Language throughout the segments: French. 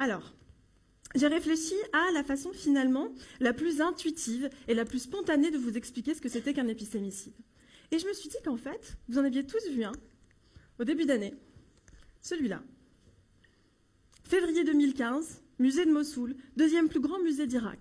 Alors, j'ai réfléchi à la façon finalement la plus intuitive et la plus spontanée de vous expliquer ce que c'était qu'un épistémicide. Et je me suis dit qu'en fait, vous en aviez tous vu un, au début d'année, celui-là. Février 2015, musée de Mossoul, deuxième plus grand musée d'Irak.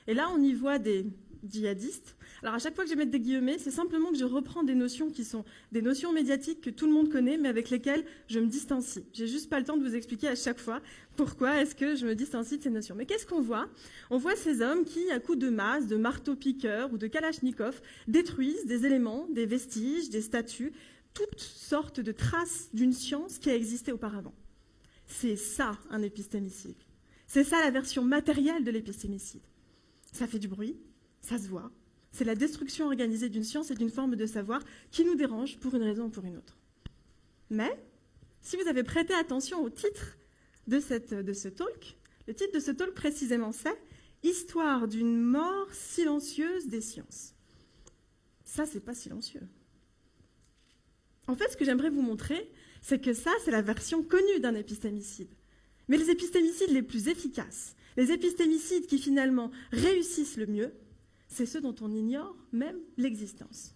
Et là, on y voit des djihadistes. Alors à chaque fois que je vais mettre des guillemets, c'est simplement que je reprends des notions qui sont des notions médiatiques que tout le monde connaît, mais avec lesquelles je me distancie. J'ai juste pas le temps de vous expliquer à chaque fois pourquoi est-ce que je me distancie de ces notions. Mais qu'est-ce qu'on voit? On voit ces hommes qui, à coups de masse, de marteau-piqueur ou de kalachnikov, détruisent des éléments, des vestiges, des statues, toutes sortes de traces d'une science qui a existé auparavant. C'est ça, un épistémicide. C'est ça la version matérielle de l'épistémicide. Ça fait du bruit, ça se voit. C'est la destruction organisée d'une science et d'une forme de savoir qui nous dérange pour une raison ou pour une autre. Mais, si vous avez prêté attention au titre de ce talk, le titre de ce talk précisément c'est « Histoire d'une mort silencieuse des sciences ». Ça, c'est pas silencieux. En fait, ce que j'aimerais vous montrer, c'est que ça, c'est la version connue d'un épistémicide. Mais les épistémicides les plus efficaces, les épistémicides qui finalement réussissent le mieux, c'est ceux dont on ignore même l'existence.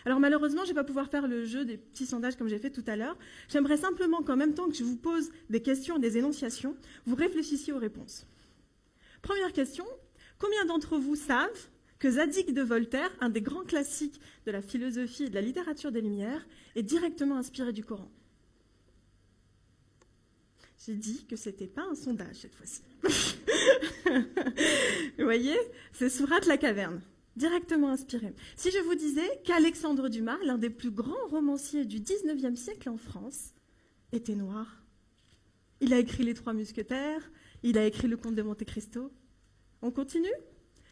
Alors malheureusement, je ne vais pas pouvoir faire le jeu des petits sondages comme j'ai fait tout à l'heure. J'aimerais simplement qu'en même temps que je vous pose des questions, des énonciations, vous réfléchissiez aux réponses. Première question, combien d'entre vous savent que Zadig de Voltaire, un des grands classiques de la philosophie et de la littérature des Lumières, est directement inspiré du Coran? J'ai dit que ce n'était pas un sondage cette fois-ci. Vous voyez, c'est Sourate la caverne, directement inspiré. Si je vous disais qu'Alexandre Dumas, l'un des plus grands romanciers du XIXe siècle en France, était noir. Il a écrit Les Trois Mousquetaires, il a écrit Le Comte de Monte Cristo. On continue?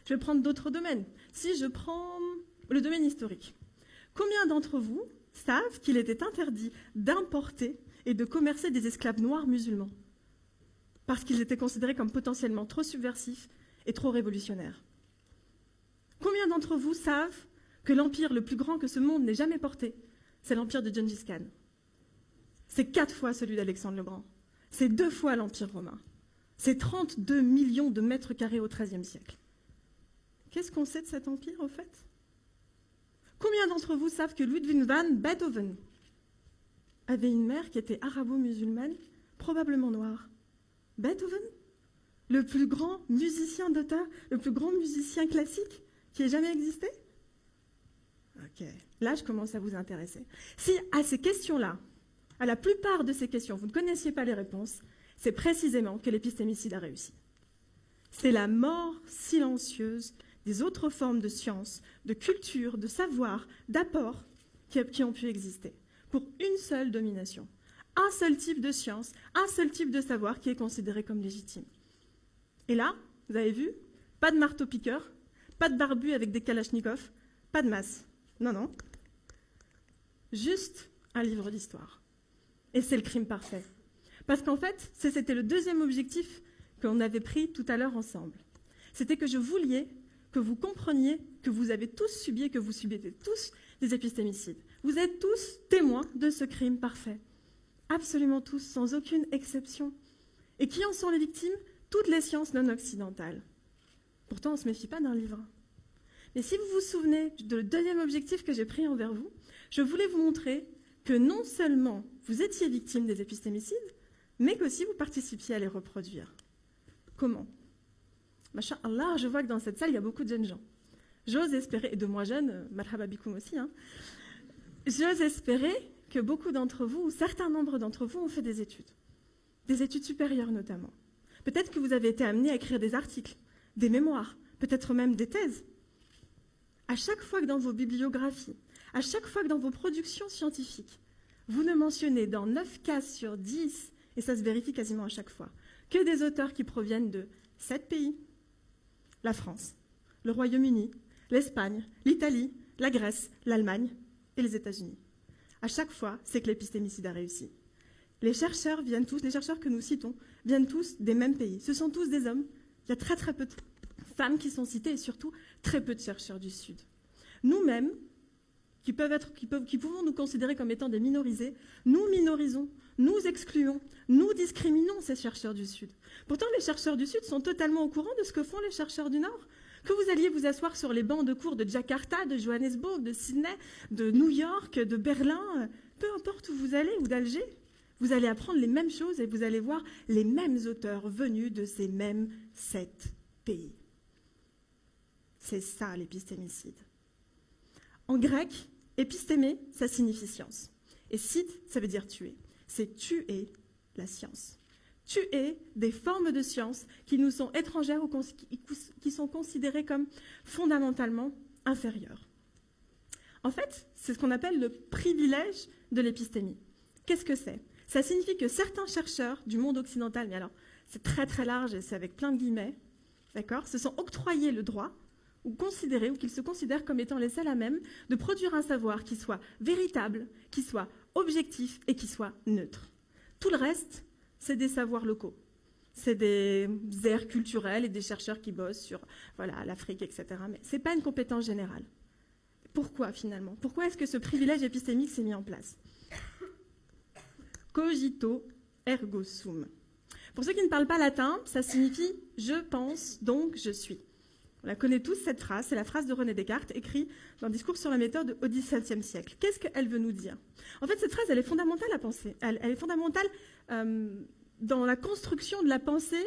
Je vais prendre d'autres domaines. Si je prends le domaine historique, combien d'entre vous savent qu'il était interdit d'importer et de commercer des esclaves noirs musulmans parce qu'ils étaient considérés comme potentiellement trop subversifs et trop révolutionnaires? Combien d'entre vous savent que l'empire le plus grand que ce monde n'ait jamais porté, c'est l'empire de Gengis Khan? C'est 4 fois celui d'Alexandre le Grand. C'est 2 fois l'empire romain. C'est 32 millions de mètres carrés au XIIIe siècle. Qu'est-ce qu'on sait de cet empire, au fait? Combien d'entre vous savent que Ludwig van Beethoven avait une mère qui était arabo-musulmane, probablement noire? Beethoven, le plus grand musicien d'auteur, le plus grand musicien classique qui ait jamais existé? Ok, là je commence à vous intéresser. Si à ces questions-là, à la plupart de ces questions, vous ne connaissiez pas les réponses, c'est précisément que l'épistémicide a réussi. C'est la mort silencieuse des autres formes de science, de culture, de savoir, d'apport qui ont pu exister, pour une seule domination. Un seul type de science, un seul type de savoir qui est considéré comme légitime. Et là, vous avez vu, pas de marteau-piqueur, pas de barbu avec des kalachnikovs, pas de masse. Non, non. Juste un livre d'histoire. Et c'est le crime parfait. Parce qu'en fait, c'était le deuxième objectif qu'on avait pris tout à l'heure ensemble. C'était que je vouliez que vous compreniez que vous avez tous subi et que vous subissez tous des épistémicides. Vous êtes tous témoins de ce crime parfait. Absolument tous, sans aucune exception. Et qui en sont les victimes? Toutes les sciences non occidentales. Pourtant, on ne se méfie pas d'un livre. Mais si vous vous souvenez du deuxième objectif que j'ai pris envers vous, je voulais vous montrer que non seulement vous étiez victime des épistémicides, mais qu'aussi vous participiez à les reproduire. Comment? Masha'Allah, je vois que dans cette salle, il y a beaucoup de jeunes gens. J'ose espérer, et de moins jeunes, marhaba bikoum aussi, j'ose espérer que beaucoup d'entre vous, ou certains nombres d'entre vous, ont fait des études supérieures notamment. Peut-être que vous avez été amenés à écrire des articles, des mémoires, peut-être même des thèses. À chaque fois que dans vos bibliographies, à chaque fois que dans vos productions scientifiques, vous ne mentionnez dans 9 cas sur 10, et ça se vérifie quasiment à chaque fois, que des auteurs qui proviennent de 7 pays, la France, le Royaume-Uni, l'Espagne, l'Italie, la Grèce, l'Allemagne et les États-Unis. À chaque fois, c'est que l'épistémicide a réussi. Les chercheurs que nous citons, viennent tous des mêmes pays. Ce sont tous des hommes. Il y a très très peu de femmes qui sont citées et surtout très peu de chercheurs du Sud. Nous-mêmes, qui pouvons nous considérer comme étant des minorisés, nous minorisons, nous excluons, nous discriminons ces chercheurs du Sud. Pourtant, les chercheurs du Sud sont totalement au courant de ce que font les chercheurs du Nord. Que vous alliez vous asseoir sur les bancs de cours de Jakarta, de Johannesburg, de Sydney, de New York, de Berlin, peu importe où vous allez, ou d'Alger, vous allez apprendre les mêmes choses et vous allez voir les mêmes auteurs venus de ces mêmes 7 pays. C'est ça l'épistémicide. En grec, épistémé, ça signifie science. Et cide, ça veut dire tuer. C'est tuer la science. Tuer des formes de science qui nous sont étrangères ou qui sont considérées comme fondamentalement inférieures. En fait, c'est ce qu'on appelle le privilège de l'épistémie. Qu'est-ce que c'est ? Ça signifie que certains chercheurs du monde occidental, mais alors c'est très très large et c'est avec plein de guillemets, d'accord, se sont octroyés le droit ou considérés, ou qu'ils se considèrent comme étant les seuls à même de produire un savoir qui soit véritable, qui soit objectif et qui soit neutre. Tout le reste, c'est des savoirs locaux. C'est des aires culturelles et des chercheurs qui bossent sur l'Afrique, etc. Mais ce n'est pas une compétence générale. Pourquoi finalement ? Pourquoi est-ce que ce privilège épistémique s'est mis en place ? Cogito ergo sum. Pour ceux qui ne parlent pas latin, ça signifie « je pense, donc je suis ». On la connaît tous, cette phrase, c'est la phrase de René Descartes, écrite dans le discours sur la méthode au XVIIe siècle. Qu'est-ce qu'elle veut nous dire ? En fait, cette phrase, elle est fondamentale à penser. Elle est fondamentale dans la construction de la pensée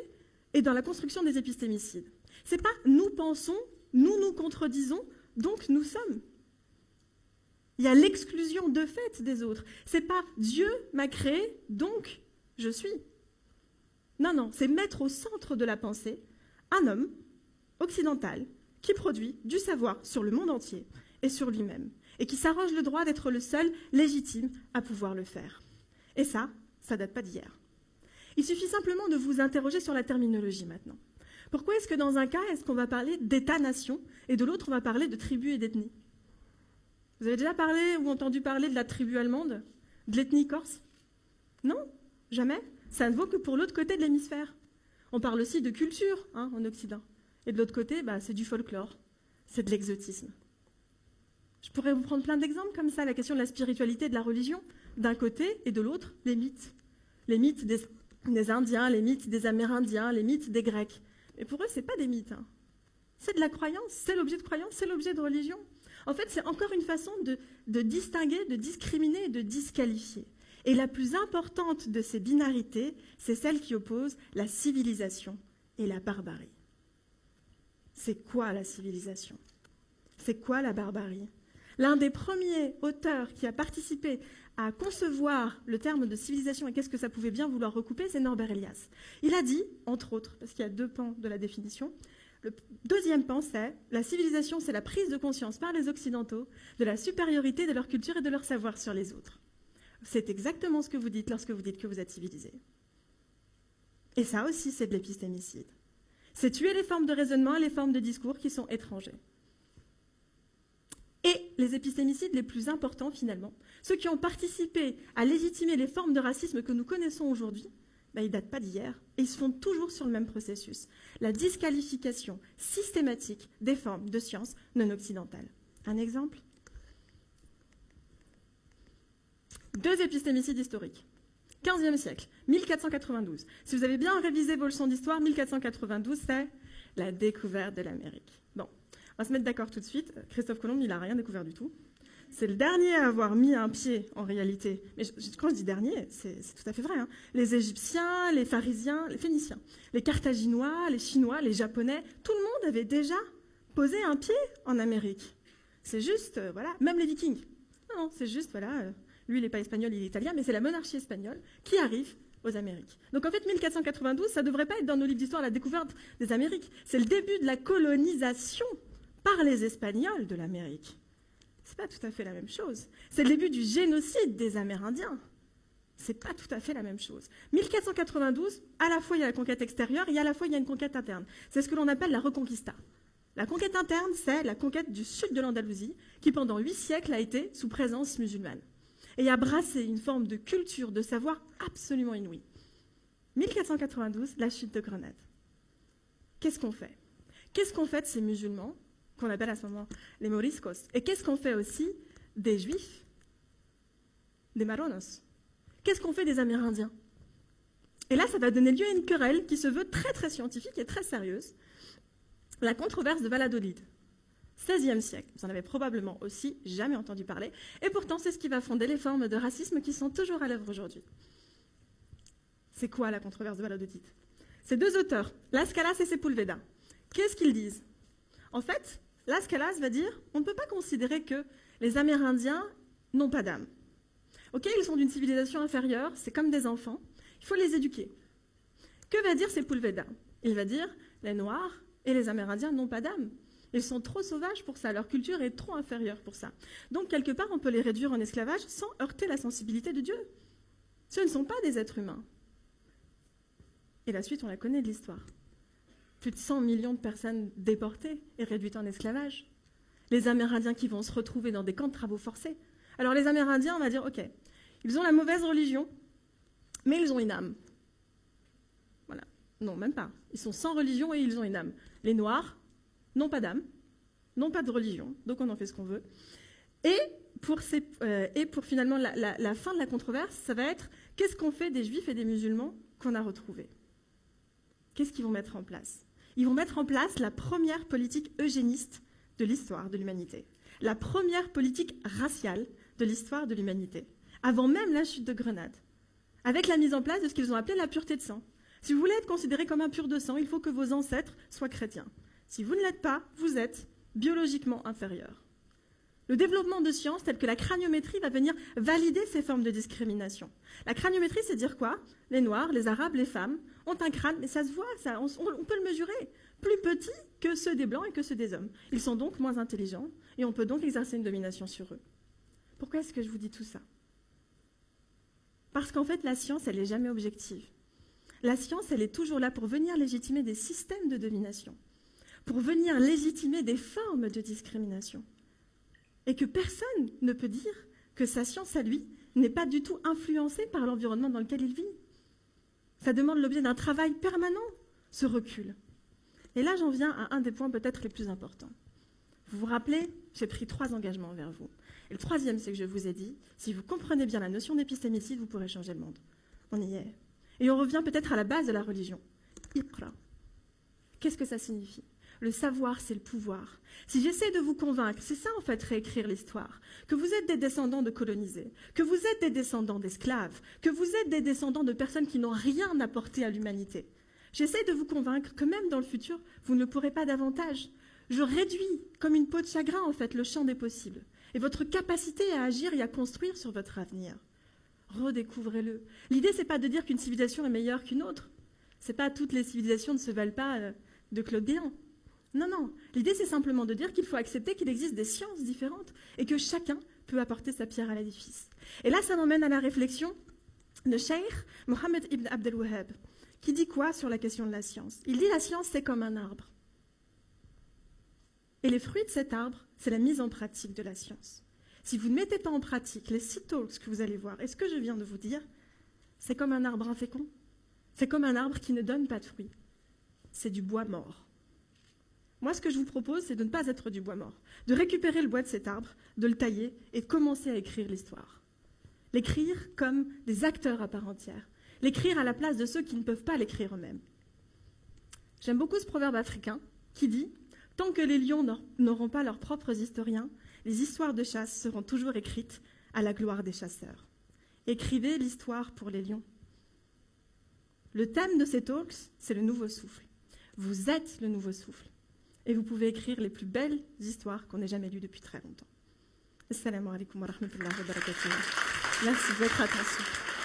et dans la construction des épistémicides. C'est pas « nous pensons, nous nous contredisons, donc nous sommes ». Il y a l'exclusion de fait des autres. C'est pas « Dieu m'a créé, donc je suis ». Non, non, c'est mettre au centre de la pensée un homme occidental qui produit du savoir sur le monde entier et sur lui-même, et qui s'arroge le droit d'être le seul légitime à pouvoir le faire. Et ça date pas d'hier. Il suffit simplement de vous interroger sur la terminologie maintenant. Pourquoi est-ce que dans un cas, est-ce qu'on va parler d'État-nation et de l'autre, on va parler de tribu et d'ethnie ? Vous avez déjà parlé ou entendu parler de la tribu allemande ? De l'ethnie corse ? Non ? Jamais ? Ça ne vaut que pour l'autre côté de l'hémisphère. On parle aussi de culture en Occident. Et de l'autre côté, c'est du folklore, c'est de l'exotisme. Je pourrais vous prendre plein d'exemples comme ça, la question de la spiritualité et de la religion, d'un côté, et de l'autre, les mythes. Les mythes des Indiens, les mythes des Amérindiens, les mythes des Grecs. Mais pour eux, ce n'est pas des mythes. C'est de la croyance, c'est l'objet de croyance, c'est l'objet de religion. En fait, c'est encore une façon de distinguer, de discriminer et de disqualifier. Et la plus importante de ces binarités, c'est celle qui oppose la civilisation et la barbarie. C'est quoi la civilisation ? C'est quoi la barbarie ? L'un des premiers auteurs qui a participé à concevoir le terme de civilisation et qu'est-ce que ça pouvait bien vouloir recouper, c'est Norbert Elias. Il a dit, entre autres, parce qu'il y a 2 pans de la définition, le deuxième pan, c'est la civilisation, c'est la prise de conscience par les Occidentaux de la supériorité de leur culture et de leur savoir sur les autres. C'est exactement ce que vous dites lorsque vous dites que vous êtes civilisé. Et ça aussi, c'est de l'épistémicide. C'est tuer les formes de raisonnement et les formes de discours qui sont étrangers. Et les épistémicides les plus importants, finalement, ceux qui ont participé à légitimer les formes de racisme que nous connaissons aujourd'hui, ils ne datent pas d'hier, et ils se font toujours sur le même processus. La disqualification systématique des formes de sciences non occidentales. Un exemple ? 2 épistémicides historiques. 15e siècle, 1492. Si vous avez bien révisé vos leçons d'histoire, 1492, c'est la découverte de l'Amérique. Bon, on va se mettre d'accord tout de suite. Christophe Colomb, il n'a rien découvert du tout. C'est le dernier à avoir mis un pied, en réalité. Mais quand je dis dernier, c'est tout à fait vrai. Les Égyptiens, les Pharisiens, les Phéniciens, les Carthaginois, les Chinois, les Japonais, tout le monde avait déjà posé un pied en Amérique. C'est juste, même les Vikings. Non, c'est juste, lui, il n'est pas espagnol, il est italien, mais c'est la monarchie espagnole qui arrive aux Amériques. Donc en fait, 1492, ça ne devrait pas être dans nos livres d'histoire la découverte des Amériques. C'est le début de la colonisation par les Espagnols de l'Amérique. Ce n'est pas tout à fait la même chose. C'est le début du génocide des Amérindiens. Ce n'est pas tout à fait la même chose. 1492, à la fois il y a la conquête extérieure et à la fois il y a une conquête interne. C'est ce que l'on appelle la Reconquista. La conquête interne, c'est la conquête du sud de l'Andalousie, qui pendant 8 siècles a été sous présence musulmane. Et a brassé une forme de culture, de savoir absolument inouïe. 1492, la chute de Grenade. Qu'est-ce qu'on fait ? Qu'est-ce qu'on fait de ces musulmans, qu'on appelle à ce moment les moriscos ? Et qu'est-ce qu'on fait aussi des Juifs, des Marronos? Qu'est-ce qu'on fait des Amérindiens? Et là, ça va donner lieu à une querelle qui se veut très très scientifique et très sérieuse. La controverse de Valladolid, XVIe siècle. Vous en avez probablement aussi jamais entendu parler. Et pourtant, c'est ce qui va fonder les formes de racisme qui sont toujours à l'œuvre aujourd'hui. C'est quoi la controverse de Valladolid? Ces deux auteurs, Las Calas et Sepúlveda, qu'est-ce qu'ils disent? En fait, Las Calas va dire on ne peut pas considérer que les Amérindiens n'ont pas d'âme. Ok, ils sont d'une civilisation inférieure, c'est comme des enfants, il faut les éduquer. Que va dire Sepúlveda? Il va dire les Noirs et les Amérindiens n'ont pas d'âme. Ils sont trop sauvages pour ça, leur culture est trop inférieure pour ça. Donc, quelque part, on peut les réduire en esclavage sans heurter la sensibilité de Dieu. Ce ne sont pas des êtres humains. Et la suite, on la connaît de l'histoire. Plus de 100 millions de personnes déportées et réduites en esclavage. Les Amérindiens qui vont se retrouver dans des camps de travaux forcés. Alors, les Amérindiens, on va dire, ok, ils ont la mauvaise religion, mais ils ont une âme. Voilà. Non, même pas. Ils sont sans religion et ils ont une âme. Les Noirs n'ont pas d'âme, n'ont pas de religion, donc on en fait ce qu'on veut. Et pour finalement la fin de la controverse, ça va être qu'est-ce qu'on fait des Juifs et des musulmans qu'on a retrouvés? Qu'est-ce qu'ils vont mettre en place? Ils vont mettre en place la première politique eugéniste de l'histoire de l'humanité, la première politique raciale de l'histoire de l'humanité, avant même la chute de Grenade, avec la mise en place de ce qu'ils ont appelé la pureté de sang. Si vous voulez être considéré comme impur de sang, il faut que vos ancêtres soient chrétiens. Si vous ne l'êtes pas, vous êtes biologiquement inférieur. Le développement de sciences telles que la craniométrie va venir valider ces formes de discrimination. La craniométrie, c'est dire quoi? Les Noirs, les Arabes, les femmes ont un crâne, mais ça se voit, on peut le mesurer, plus petit que ceux des Blancs et que ceux des hommes. Ils sont donc moins intelligents et on peut donc exercer une domination sur eux. Pourquoi est-ce que je vous dis tout ça? Parce qu'en fait, la science, elle n'est jamais objective. La science, elle est toujours là pour venir légitimer des systèmes de domination, pour venir légitimer des formes de discrimination. Et que personne ne peut dire que sa science à lui n'est pas du tout influencée par l'environnement dans lequel il vit. Ça demande l'objet d'un travail permanent, ce recul. Et là, j'en viens à un des points peut-être les plus importants. Vous vous rappelez, j'ai pris 3 engagements envers vous. Et le 3e, c'est que je vous ai dit, si vous comprenez bien la notion d'épistémicide, vous pourrez changer le monde. On y est. Et on revient peut-être à la base de la religion. Iqra. Qu'est-ce que ça signifie? Le savoir, c'est le pouvoir. Si j'essaie de vous convaincre, c'est ça en fait, réécrire l'histoire, que vous êtes des descendants de colonisés, que vous êtes des descendants d'esclaves, que vous êtes des descendants de personnes qui n'ont rien apporté à l'humanité. J'essaie de vous convaincre que même dans le futur, vous ne le pourrez pas davantage. Je réduis, comme une peau de chagrin en fait, le champ des possibles et votre capacité à agir et à construire sur votre avenir. Redécouvrez-le. L'idée, c'est pas de dire qu'une civilisation est meilleure qu'une autre. C'est pas toutes les civilisations ne se valent pas de Claude Guéant. Non, non. L'idée, c'est simplement de dire qu'il faut accepter qu'il existe des sciences différentes et que chacun peut apporter sa pierre à l'édifice. Et là, ça m'emmène à la réflexion de Cheikh Mohammed ibn Abdel Wahhab, qui dit quoi sur la question de la science? Il dit la science, c'est comme un arbre. Et les fruits de cet arbre, c'est la mise en pratique de la science. Si vous ne mettez pas en pratique les 6 talks que vous allez voir, et ce que je viens de vous dire, c'est comme un arbre infécond. C'est comme un arbre qui ne donne pas de fruits. C'est du bois mort. Moi, ce que je vous propose, c'est de ne pas être du bois mort, de récupérer le bois de cet arbre, de le tailler et de commencer à écrire l'histoire. L'écrire comme des acteurs à part entière. L'écrire à la place de ceux qui ne peuvent pas l'écrire eux-mêmes. J'aime beaucoup ce proverbe africain qui dit « Tant que les lions n'auront pas leurs propres historiens, les histoires de chasse seront toujours écrites à la gloire des chasseurs. » Écrivez l'histoire pour les lions. Le thème de ces talks, c'est le nouveau souffle. Vous êtes le nouveau souffle. Et vous pouvez écrire les plus belles histoires qu'on ait jamais lues depuis très longtemps. Assalamu alaikum wa rahmatullahi wa barakatuh. Merci de votre attention.